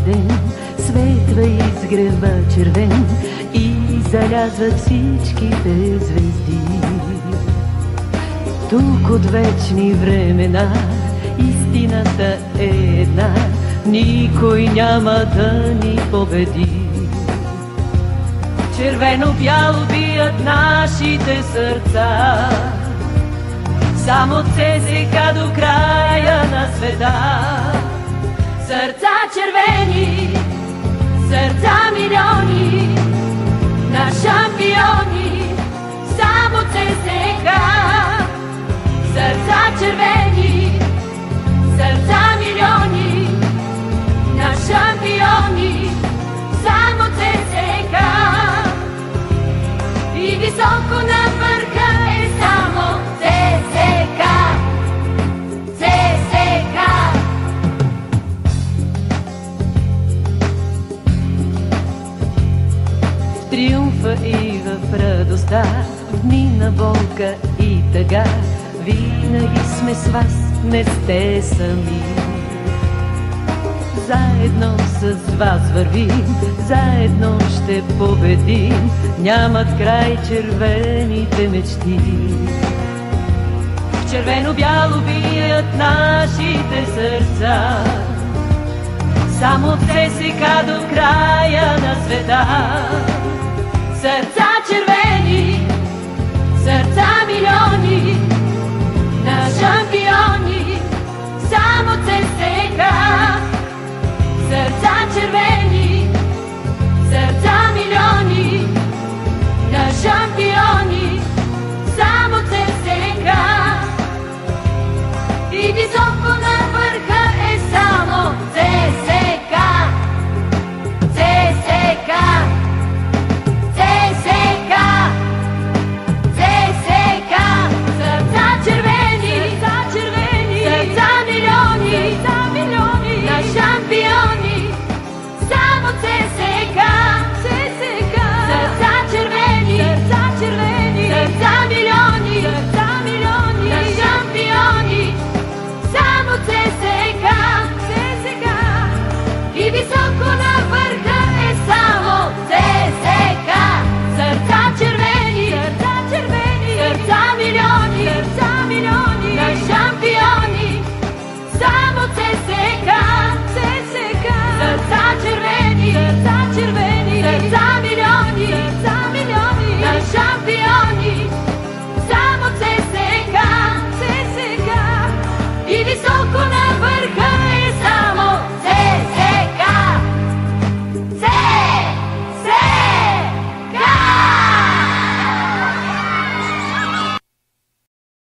ден светва изгрева червен и залязват всичките звезди. Тук от вечни времена истината е една, никой няма да ни победи. Червено-бяло бият нашите сърца, само от ЦСКА до края на света. Сърца червени, сърца милиони, на шампиони, само ЦСКА. Сърца червени, сърца милиони, на шампиони, само ЦСКА. И високо на върха е само ЦСКА. ЦСКА. В триумфа и в радостта, в дни на болка и тъга, винаги сме с вас, не сте сами. Заедно с вас вървим, заедно ще победим, нямат край червените мечти. В червено-бяло бият нашите сърца, само от ЦСКА до края на света. Сърца червени,